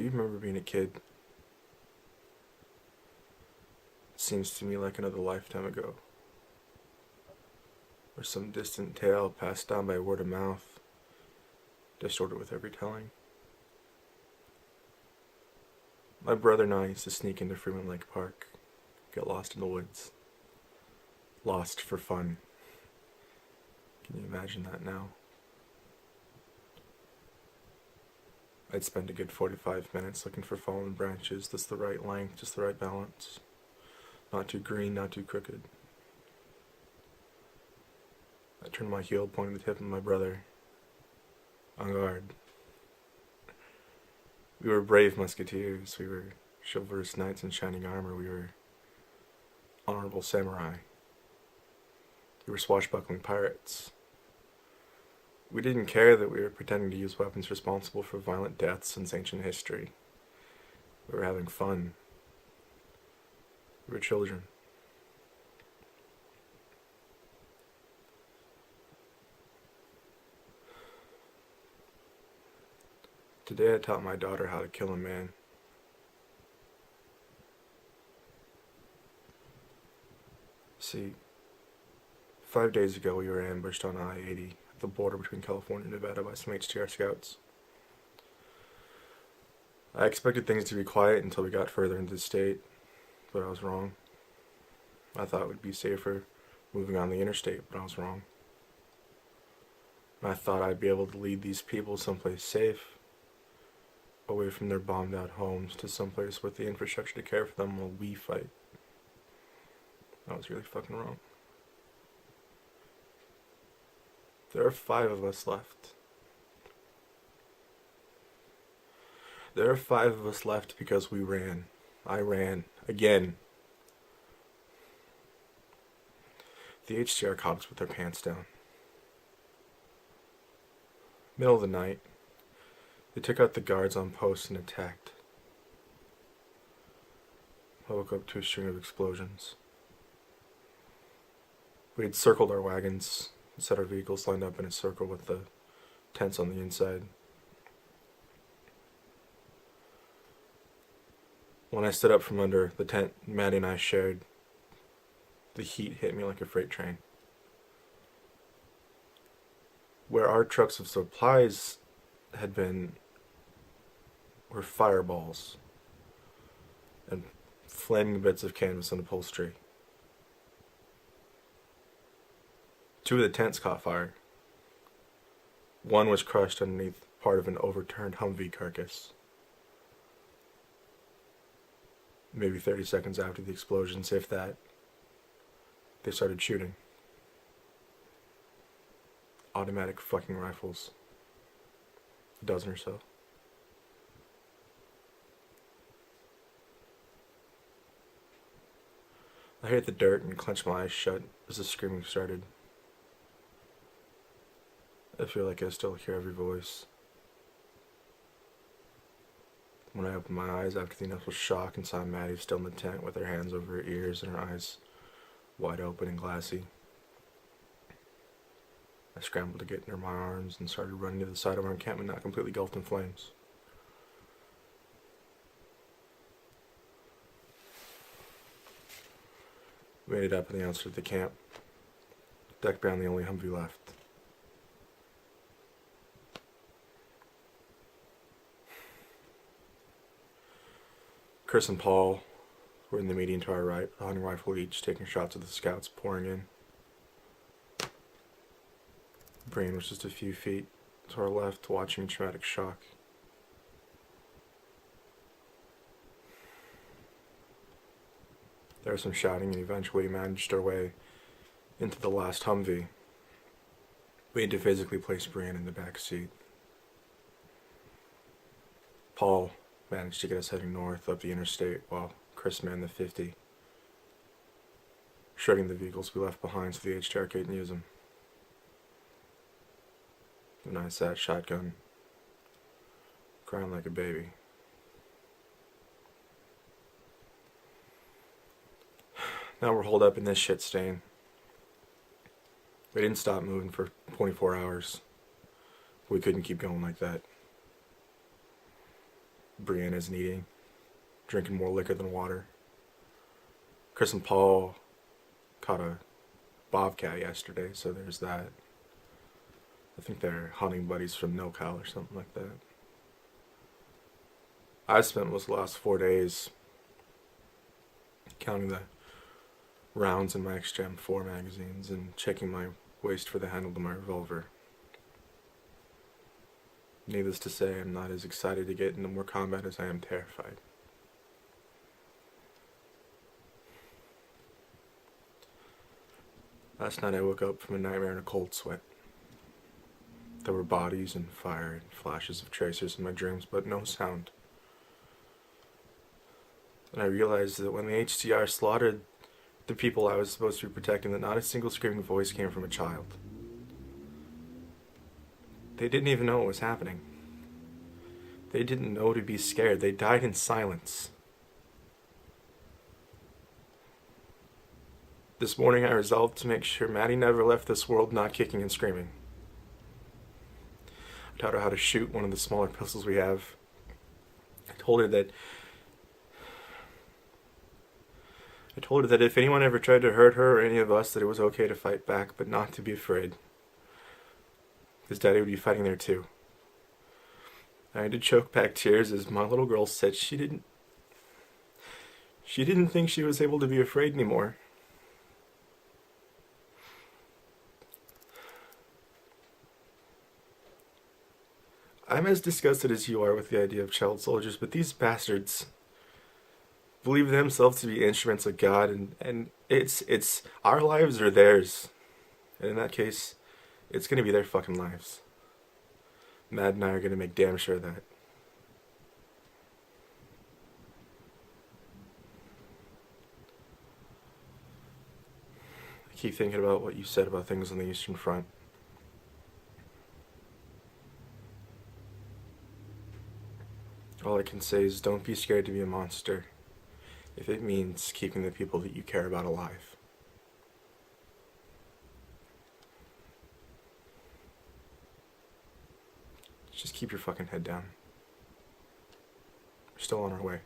you remember being a kid? It seems to me like another lifetime ago. Or some distant tale passed down by word of mouth, distorted with every telling. My brother and I used to sneak into Freeman Lake Park, get lost in the woods. Lost for fun. Can you imagine that now? I'd spend a good 45 minutes looking for fallen branches, just the right length, just the right balance. Not too green, not too crooked. I turned my heel, pointing the tip at my brother. On guard. We were brave musketeers. We were chivalrous knights in shining armor. We were honorable samurai. We were swashbuckling pirates. We didn't care that we were pretending to use weapons responsible for violent deaths since ancient history. We were having fun. We were children. Today I taught my daughter how to kill a man. See, 5 days ago we were ambushed on I-80 at the border between California and Nevada by some HTR scouts. I expected things to be quiet until we got further into the state, but I was wrong. I thought it would be safer moving on the interstate, but I was wrong. I thought I'd be able to lead these people someplace safe, away from their bombed out homes, to someplace with the infrastructure to care for them while we fight. I was really fucking wrong. There are 5 of us left. There are 5 of us left because we ran. I ran. Again. The HCR caught us with their pants down. Middle of the night. They took out the guards on post and attacked. I woke up to a string of explosions. We had circled our wagons, set our vehicles lined up in a circle with the tents on the inside. When I stood up from under the tent Maddie and I shared, the heat hit me like a freight train. Where our trucks of supplies had been were fireballs and flaming bits of canvas and upholstery. 2 of the tents caught fire. One was crushed underneath part of an overturned Humvee carcass. Maybe 30 seconds after the explosions, if that, they started shooting. Automatic fucking rifles. A dozen or so. I hit the dirt and clenched my eyes shut as the screaming started. I feel like I still hear every voice. When I opened my eyes after the initial shock and saw Maddie still in the tent with her hands over her ears and her eyes wide open and glassy, I scrambled to get in my arms and started running to the side of our encampment, not completely engulfed in flames. We made it up on the outskirts of the camp, decked behind the only Humvee left. Chris and Paul were in the median to our right, a hunting rifle each, taking shots at the scouts pouring in. Brian was just a few feet to our left, watching in traumatic shock. There was some shouting, and eventually we managed our way into the last Humvee. We had to physically place Brian in the back seat. Paul managed to get us heading north up the interstate while Chris manned the 50, shredding the vehicles we left behind so the HTR couldn't use them. And I sat shotgun, crying like a baby. Now we're holed up in this shit stain. We didn't stop moving for 24 hours. We couldn't keep going like that. Brienne isn't eating, drinking more liquor than water. Chris and Paul caught a bobcat yesterday, so there's that. I think they're hunting buddies from NoCal or something like that. I spent most of the last 4 days counting the rounds in my XGEM 4 magazines and checking my waist for the handle to my revolver. Needless to say, I'm not as excited to get into more combat as I am terrified. Last night I woke up from a nightmare in a cold sweat. There were bodies and fire and flashes of tracers in my dreams, but no sound. And I realized that when the HCR slaughtered the people I was supposed to be protecting, that not a single screaming voice came from a child. They didn't even know what was happening. They didn't know to be scared. They died in silence. This morning I resolved to make sure Maddie never left this world not kicking and screaming. I taught her how to shoot one of the smaller pistols we have. I told her that if anyone ever tried to hurt her or any of us, that it was okay to fight back, but not to be afraid. Because Daddy would be fighting there too. I had to choke back tears as my little girl said she didn't think she was able to be afraid anymore. I'm as disgusted as you are with the idea of child soldiers, but these bastards believe themselves to be instruments of God, and it's our lives or theirs. And in that case, it's gonna be their fucking lives. Matt and I are gonna make damn sure of that. I keep thinking about what you said about things on the Eastern Front. All I can say is don't be scared to be a monster if it means keeping the people that you care about alive. Just keep your fucking head down. We're still on our way.